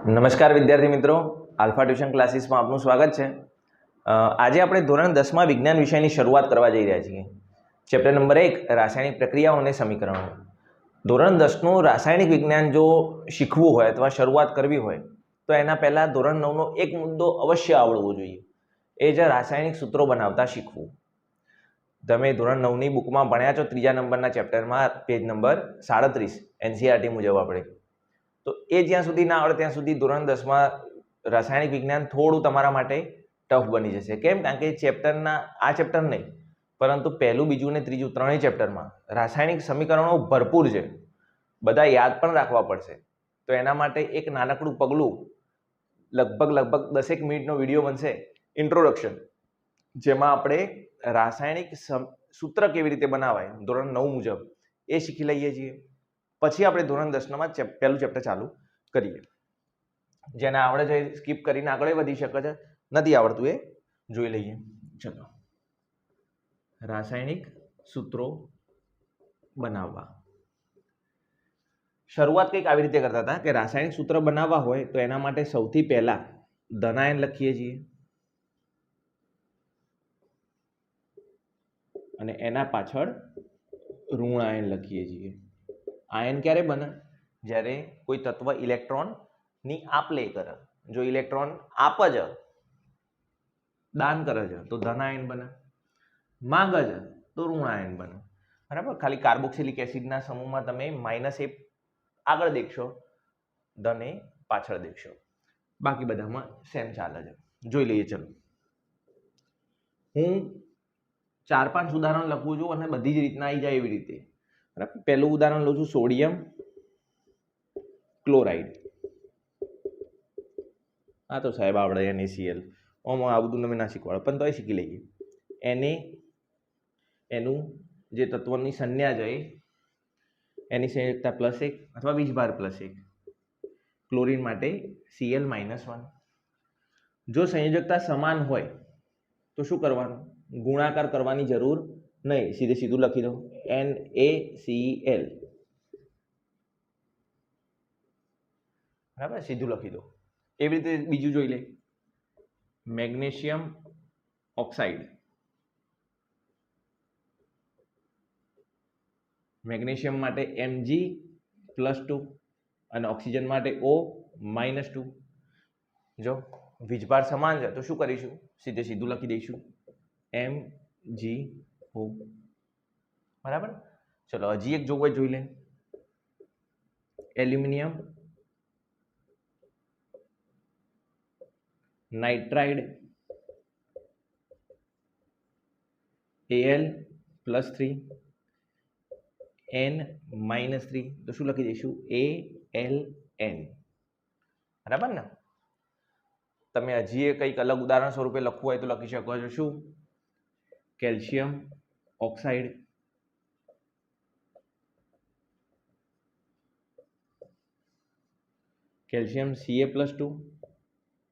નમસ્કાર વિદ્યાર્થી મિત્રો, આલ્ફા ટ્યુશન ક્લાસીસમાં આપનું સ્વાગત છે. આજે આપણે ધોરણ 10માં વિજ્ઞાન વિષયની શરૂઆત કરવા જઈ રહ્યા છીએ. ચેપ્ટર નંબર 1 રાસાયણિક પ્રક્રિયાઓ અને સમીકરણો. ધોરણ 10નું રાસાયણિક વિજ્ઞાન જો શીખવું હોય અથવા શરૂઆત કરવી હોય તો એના પહેલાં ધોરણ 9નો એક મુદ્દો અવશ્ય આવડવો જોઈએ. એ જ રાસાયણિક સૂત્રો બનાવતા શીખવું. તમે ધોરણ 9ની બુકમાં ભણ્યા છો, 3જા નંબરના ચેપ્ટરમાં પેજ નંબર 37 NCERT મુજબ આપણે. તો એ જ્યાં સુધી ના આવડે ત્યાં સુધી ધોરણ 10માં રાસાયણિક વિજ્ઞાન થોડું તમારા માટે ટફ બની જશે. કેમ? કારણ કે આ ચેપ્ટર નહીં પરંતુ પહેલું, બીજું ને ત્રીજું ત્રણેય ચેપ્ટરમાં રાસાયણિક સમીકરણો ભરપૂર છે. બધા યાદ પણ રાખવા પડશે. તો એના માટે એક નાનકડું પગલું, લગભગ 10 મિનિટનો વિડીયો બનશે, ઇન્ટ્રોડક્શન, જેમાં આપણે રાસાયણિક સૂત્ર કેવી રીતે બનાવાય ધોરણ 9 મુજબ એ શીખી લઈએ છીએ. પછી આપણે ધોરણ 10માં પહેલું ચેપ્ટર ચાલુ કરીએ. જેને આવડે છે સ્કીપ કરીને આગળ વધી શકે છે, નથી આવડતું એ જોઈ લઈએ. ચલો, રાસાયણિક સૂત્રો બનાવવા. શરૂઆત કંઈક આવી રીતે કરતા હતા કે રાસાયણિક સૂત્ર બનાવવા હોય તો એના માટે સૌથી પહેલા ધનાયન લખીએ છીએ અને એના પાછળ ઋણાયન લખીએ છીએ. આયન ક્યારે બને? જ્યારે કોઈ તત્વ ઇલેક્ટ્રોનની આપ-લે કરે. જો ઇલેક્ટ્રોન આપે છે, દાન કરે છે, તો ધનાયન બને. માંગે છે તો ઋણાયન બને. બરાબર? ખાલી કાર્બોક્સિલિક એસિડના સમૂહમાં તમે -A આગળ દેખશો, ધન એ પાછળ દેખશો. બાકી બધામાં સેમ ચાલે છે. જોઈ લઈએ. ચલો, હું 4-5 ઉદાહરણ લખું છું અને બધી જ રીતના આવી જાય એવી રીતે. બરાબર? પહેલું ઉદાહરણ લઉં છું, સોડિયમ ક્લોરાઇડ. આ તો સાહેબ આવડે, NaCl. આ બધું તમે ના શીખવાડો, પણ તોય શીખી લઈએ. Na એનું જે તત્વની સંજ્ઞા છે એની સંયોજકતા +1 અથવા વીજભાર +1. ક્લોરીન માટે Cl-1. જો સંયોજકતા સમાન હોય તો શું કરવાનું? ગુણાકાર કરવાની જરૂર નહીં, સીધું લખી દો, NaCl. બરાબર? સીધું લખી દો. એવી રીતે બીજું જોઈ લે, મેગ્નેશિયમ ઓક્સાઇડ. મેગ્નેશિયમ માટે Mg+2 અને ઓક્સિજન માટે O-2. જો વીજભાર સમાન છે તો શું કરીશું? સીધું લખી દઈશું, MgO. બરાબર? ચલો, હજી એક જોવું હોય જોઈ લે, એલ્યુમિનિયમ નાઇટ્રાઇડ, Al+3 N-3. તો શું લખી દઈશું? Aln. બરાબર ને? તમે હજી કંઈક અલગ ઉદાહરણ સ્વરૂપે લખવું હોય તો લખી શકો છો. શું? કેલ્શિયમ ઓક્સાઇડ, કેલ્શિયમ Ca+2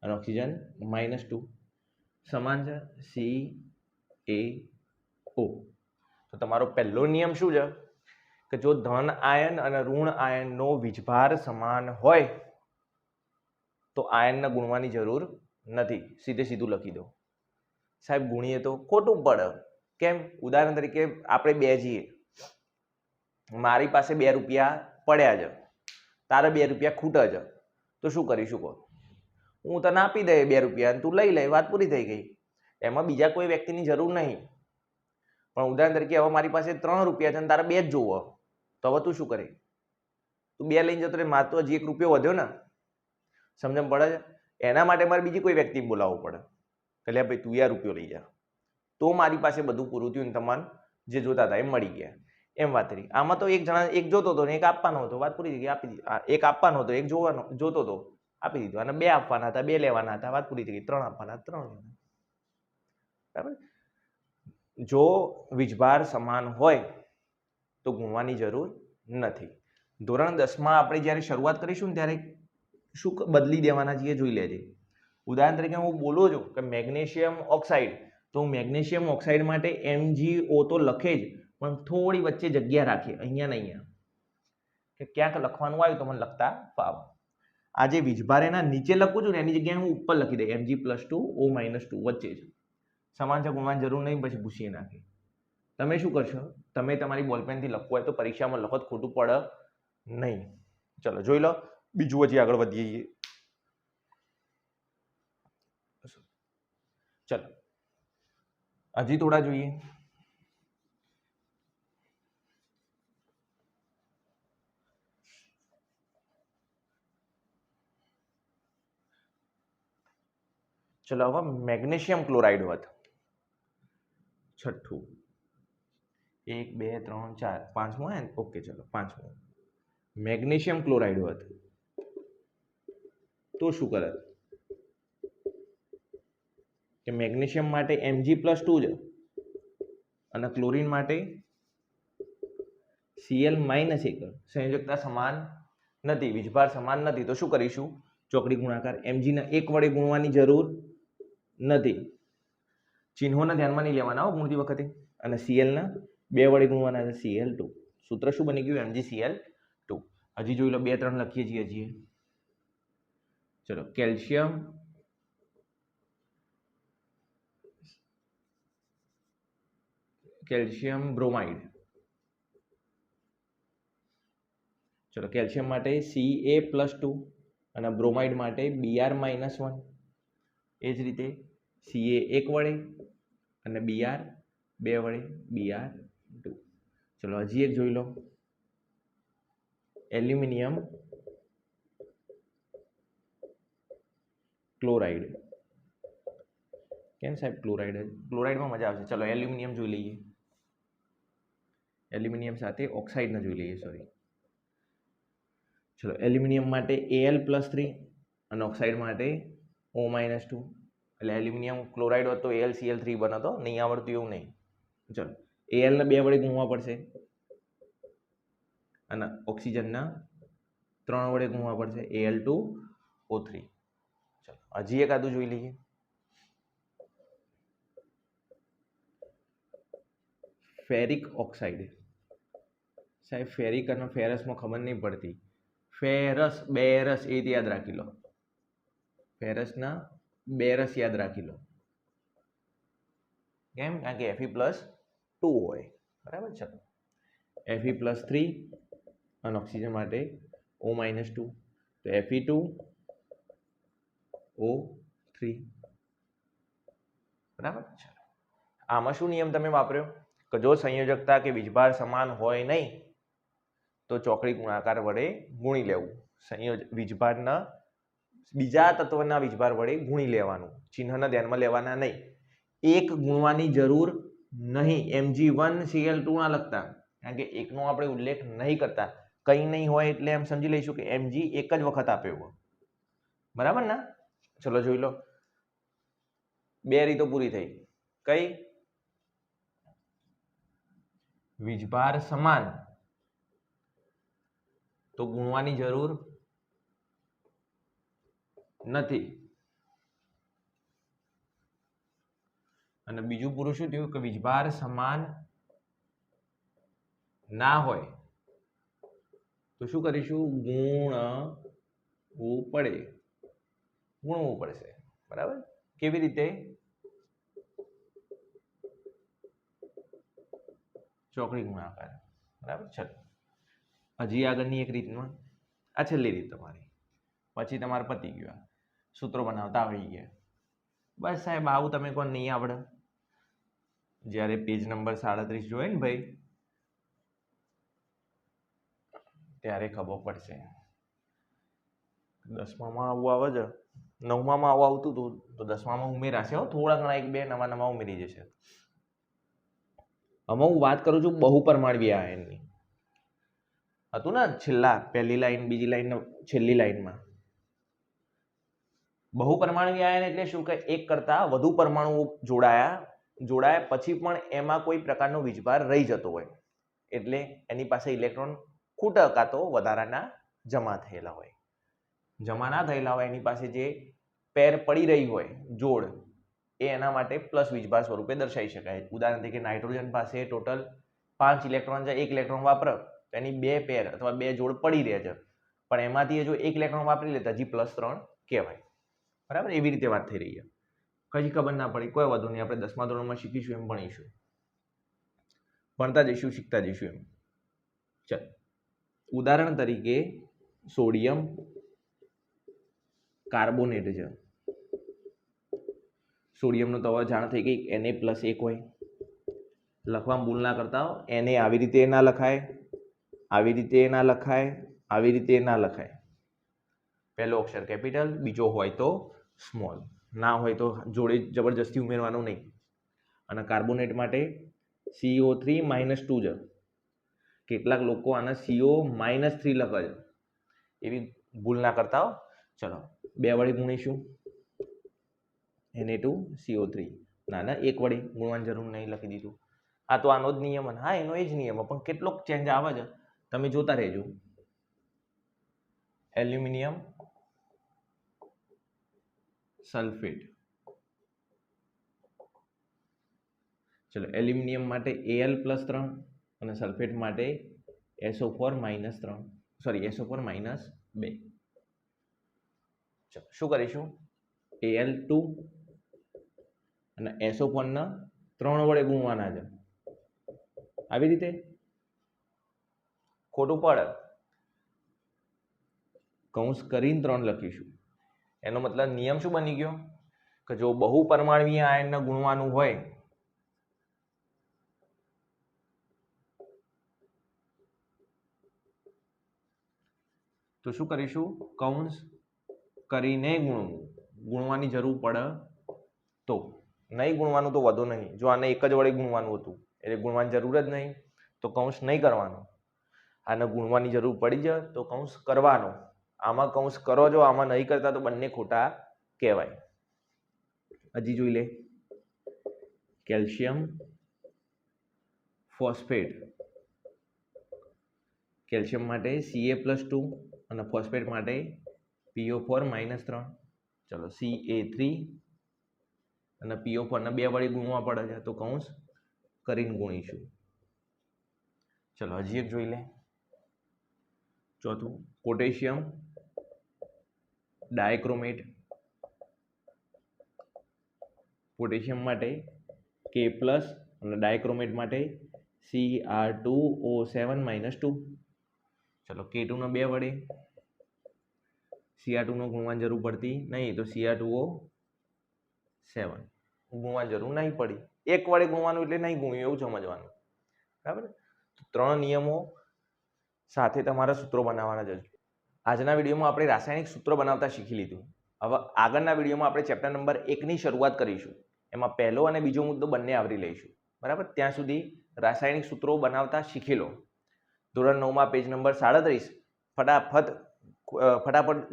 અને ઓક્સિજન -2. સમાન છે, CaO. તો તમારો પહેલો નિયમ શું છે કે જો ધન આયન અને ઋણ આયનનો વીજભાર સમાન હોય તો આયનને ગુણવાની જરૂર નથી, સીધું લખી દો. સાહેબ, ગુણીએ તો ખોટું પડે. કેમ? ઉદાહરણ તરીકે આપણે 2 છીએ, મારી પાસે 2 રૂપિયા પડ્યા છે, તારે 2 રૂપિયા ખૂટે છે, તો શું કરીશું કહો? હું તને આપી દે 2 રૂપિયા અને તું લઈ લે, વાત પૂરી થઈ ગઈ. એમાં બીજા કોઈ વ્યક્તિની જરૂર નહીં. પણ ઉદાહરણ તરીકે હવે મારી પાસે 3 રૂપિયા છે અને તારે 2 જ જોવો, તો હવે તું શું કરે? તું 2 લઈને જતો રે, મારે તો હજી 1 રૂપિયો વધ્યો ને. સમજણ પડે છે? એના માટે મારે બીજી કોઈ વ્યક્તિ બોલાવવું પડે કે લે ભાઈ તું આ રૂપિયો લઈ જા, તો મારી પાસે બધું પૂરું થયું ને તમારે જે જોતા હતા એ મળી ગયા. એમ વાત કરી. આમાં તો એક જોતો હતો ને એક આપવાનો હતો, વાત પૂરી થઈ ગઈ, આપી દીધી. એક આપવાનો હતો, એક જોતો હતો, આપી દીધું. અને 2 આપવાના હતા, 2 લેવાના હતા, વાત પૂરી થઈ ગઈ. 3 આપવાના, 3 લેવાના. બરાબર? જો વીજભાર સમાન હોય તો ગુણવાની જરૂર નથી. ધોરણ 10માં આપણે જ્યારે શરૂઆત કરીશું ને ત્યારે શું બદલી દેવાના છીએ જોઈ લેજે. ઉદાહરણ તરીકે હું બોલું છું કે મેગ્નેશિયમ ઓક્સાઇડ, તો હું મેગ્નેશિયમ ઓક્સાઇડ માટે MgO તો લખે જ, પણ થોડી વચ્ચે જગ્યા રાખીએ, અહીંયા ને અહીંયા, કે ક્યાંક લખવાનું આવ્યું તો મને લખતા ફાવે. આ જે વીજભાર એના નીચે લખું છું ને એની જગ્યાએ હું ઉપર લખી દઈ Mg+2 O-2 વચ્ચે જ સમાન છે ગુણવાની જરૂર નહીં, પછી ભૂસી નાખી. તમે શું કરશો, તમે તમારી બોલપેનથી લખવું હોય તો પરીક્ષામાં લખો તો ખોટું પડે નહીં. ચલો જોઈ લો બીજું, હજી આગળ વધીએ. ચલો હજી થોડા જોઈએ. ચલો હવે મેગ્નેશિયમ ક્લોરાઇડ હોત. છઠ્ઠું 1 2 3 4 પાંચમું હે ને? ઓકે ચલો પાંચમું મેગ્નેશિયમ ક્લોરાઇડ હોત તો શું કરે કે મેગ્નેશિયમ માટે Mg+2 છે અને ક્લોરીન માટે Cl -1. સંયોજકતા સમાન નથી, વીજભાર સમાન નથી, તો શું કરીશું? ચોકડી ગુણાકાર. Mg ને 1 વડે ગુણવાની જરૂર નથી, ચિહ્નોને ધ્યાનમાં નહીં લેવાના ગુણતી વખતે. અને Cl ના 2 વડે ગુણવાના છે, Cl2. સૂત્ર શું બની ગયું? MgCl2. હજી જોઈ લો 2 3 લખીએ છીએ હજી. ચલો કેલ્શિયમ બ્રોમાઇડ. ચલો કેલ્શિયમ માટે Ca+2 અને બ્રોમાઇડ માટે Br-1. એ જ રીતે Ca 1 વડે અને Br 2 વડે Br2. ચલો હજી એક જોઈ લો એલ્યુમિનિયમ ક્લોરાઇડ. કેમ સાહેબ ક્લોરાઇડ? ક્લોરાઇડમાં મજા આવશે. ચલો એલ્યુમિનિયમ જોઈ લઈએ. એલ્યુમિનિયમ સાથે ઓક્સાઇડને જોઈ લઈએ. સોરી, ચલો એલ્યુમિનિયમ માટે Al+3 અને ઓક્સાઇડ માટે O-2. એટલે એલ્યુમિનિયમ ક્લોરાઇડ હોત તો AlCl3 બનતો, નહીં આવડતું એવું નહીં. ચલો Al ને 2 વડે ગુણવા પડશે અને ઓક્સિજનના 3 વડે ગુણવા પડશે, Al2O3. ચલો હજી એક આદું જોઈ લઈએ. Ferric oxide. સાહેબ ફેરિક અને ફેરસમાં ખબર નહીં પડતી. ફેરસ બેરસ એ યાદ રાખી લો. ફેરસના બેરસ યાદ રાખી લો. કેમ? કારણ કે Fe+2 હોય. બરાબર. ચલો Fe+3 અને ઓક્સિજન માટે O-2 તો Fe2O3. બરાબર. ચલો આમાં શું નિયમ તમે વાપર્યો કે જો સંયોજકતા કે વીજભાર સમાન હોય નહીં તો ચોકડી ગુણાકાર વડે ગુણી લેવું. વીજભારના બીજા તત્વના વીજભાર વડે ગુણી લેવાનું, ચિહ્નને ધ્યાનમાં લેવાના નહીં. 1 ગુણવાની જરૂર નહીં. Mg1Cl2 ના લખતા, કારણ કે 1 નો આપણે ઉલ્લેખ નહીં કરતા. કંઈ નહીં હોય એટલે એમ સમજી લઈશું કે Mg એક જ વખત આપ્યો. બરાબર ને? ચલો જોઈ લો 2 રીતો પૂરી થઈ. કઈ? વીજભાર સમાન તો ગુણવાની જરૂર નથી. અને બીજું પૂરું શું થયું કે વીજભાર સમાન ના હોય તો શું કરીશું? ગુણવું પડશે. બરાબર. કેવી રીતે? ચોકડી ગુણાકાર. બરાબર. ચલો હજી આગળની એક રીતમાં, આ છેલ્લી રીત તમારી, પછી તમારે પતી ગયું. સૂત્રો બનાવતા આવડી ગયા. બસ સાહેબ આવું તમે કોણ નહીં આવડે? જ્યારે પેજ નંબર 37 જોઈએ ને ભાઈ ત્યારે ખબર પડશે. 10મામાં આવું આવે છે, 9મામાં આવું આવતું હતું તો 10મામાં ઉમેરાશે. થોડા ઘણા 1 2 નવા ઉમેરી જશે. આમાં હું વાત કરું છું બહુપરમાણવીય આયનની. હતું ને છેલ્લા પહેલી લાઈન, બીજી લાઈન, છેલ્લી લાઈનમાં બહુપરમાણવીય આયન એટલે શું કે એક કરતા વધુ પરમાણુ જોડાયા પછી પણ એમાં કોઈ પ્રકારનો વીજભાર રહી જતો હોય, એટલે એની પાસે ઇલેક્ટ્રોન ખૂટે કાં તો વધારાના જમા થયેલા હોય. જમા ના થયેલા હોય એની પાસે જે પેર પડી રહી હોય જોડ, એ એના માટે પ્લસ વીજભાર સ્વરૂપે દર્શાવી શકાય. ઉદાહરણ તરીકે નાઇટ્રોજન પાસે ટોટલ 5 ઇલેક્ટ્રોન છે, 1 ઇલેક્ટ્રોન વાપરે તો એની 2 પેર અથવા 2 જોડ પડી રહે છે, પણ એમાંથી જો એક ઇલેક્ટ્રોન વાપરી લેતા હજી +3 કહેવાય. બરાબર, એવી રીતે વાત થઈ રહી છે. કઈ ખબર ના પડી, કોઈ વાંધો નહીં, આપણે 10મા ધોરણમાં શીખીશું એમ ભણીશું, ભણતા જઈશું, શીખતા જઈશું એમ. ચાલ, ઉદાહરણ તરીકે સોડિયમ કાર્બોનેટ છે. સોડિયમનો તો હવે જાણ થઈ ગઈ, Na+1 હોય. લખવામાં ભૂલ ના કરતા હો. Na આવી રીતે ના લખાય, આવી રીતે ના લખાય, આવી રીતે ના લખાય. પહેલો અક્ષર કેપિટલ, બીજો હોય તો સ્મોલ, ના હોય તો જોડે જબરજસ્તી ઉમેરવાનું નહીં. અને કાર્બોનેટ માટે CO3-2 છે. કેટલાક લોકો આને CO-3 લખે છે, એવી ભૂલ ના કરતા હો. ચલો, 2 વડે ગુણીશું, Na2CO3. ના, 1 વડે ગુણવાની જરૂર નહીં, લખી દીધું. આ તો આનો જ નિયમ. હા, એનો એ જ નિયમ, પણ કેટલોક ચેન્જ આવે છે, તમે જોતા રહેજો. Aluminium sulphate. ચલો, એલ્યુમિનિયમ માટે Al+3 અને સલ્ફેટ માટે SO4-3, સોરી SO4-2. ચલો, શું કરીશું? Al2 અને SO4 ને 3 વડે ગુણવાના છે. આવી રીતે ખોટું પડે, કૌંસ કરીને 3 લખીશું. એનો મતલબ નિયમ શું બની ગયો કે જો બહુ પરમાણુય આયનને ગુણવાનું હોય તો શું કરીશું? કૌંસ કરીને ગુણવાની જરૂર પડે તો. નહીં ગુણવાનું તો વધુ નહીં. જો આને એક જ વડે ગુણવાનું હતું એટલે ગુણવાની જરૂર જ નહીં, તો કૌંસ નહીં કરવાનો. આને ગુણવાની જરૂર પડી જાય તો કૌંસ કરવાનો. આમાં કૌંસ કરો જો, આમાં નહીં કરતા તો બંને ખોટા કહેવાય. હજી જોઈ લે, કેલ્શિયમ ફોસ્ફેટ. કેલ્શિયમ માટે Ca+2 અને ફોસ્ફેટ માટે PO4-3. ચલો, Ca3 અને PO4 ને 2 વડે ગુણવા પડે છે, તો કૌંસ કરીને ગુણીશું. ચલો, હજી એક જોઈ લે, ચોથું, પોટેશિયમ ડાયક્રોમેટ. પોટેશિયમ માટે K+ અને ડાયક્રોમેટ માટે Cr2O7-2. ચલો, K2 ને 2 વડે, Cr2 નો ગુણવાની જરૂર પડતી નહીં, તો Cr2O7 ગુણવાની જરૂર નહીં પડી. 1 વડે ગુણવાનું એટલે નહીં ગુણ્યું એવું સમજવાનું. બરાબર, 3 નિયમો સાથે તમારા સૂત્રો બનાવવાના છે. આજના વિડીયોમાં આપણે રાસાયણિક સૂત્રો બનાવતા શીખી લીધું. હવે આગળના વિડીયોમાં આપણે ચેપ્ટર નંબર 1ની શરૂઆત કરીશું. એમાં પહેલો અને બીજો મુદ્દો બંને આવરી લઈશું. બરાબર, ત્યાં સુધી રાસાયણિક સૂત્રો બનાવતા શીખી લો. ધોરણ 9માં પેજ નંબર 37 ફટાફટ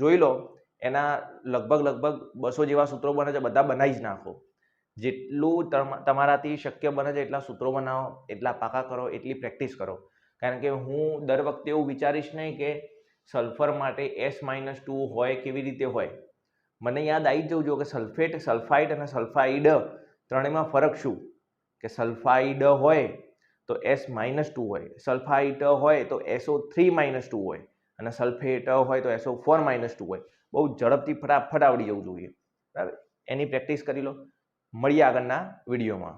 જોઈ લો. એના લગભગ 200 જેવા સૂત્રો બને છે, બધા બનાવી જ નાખો. જેટલું તમારાથી શક્ય બને છે એટલા સૂત્રો બનાવો, એટલા પાકા કરો, એટલી પ્રેક્ટિસ કરો. કારણ કે હું દર વખતે એવું વિચારીશ નહીં કે સલ્ફર માટે S-2 હોય, કેવી રીતે હોય. મને યાદ આવી જ જવું જોઈએ કે સલ્ફેટ, સલ્ફાઇડ અને સલ્ફાઇડ ત્રણેયમાં ફરક શું. કે સલ્ફાઇડ હોય તો S-2 હોય, સલ્ફાઇડ હોય તો SO3-2 હોય, અને સલ્ફેટ હોય તો SO4-2 હોય. બહુ ઝડપથી ફટાફટ આવડી જવું જોઈએ. બરાબર, એની પ્રેક્ટિસ કરી લો. મળીએ આગળના વિડીયોમાં.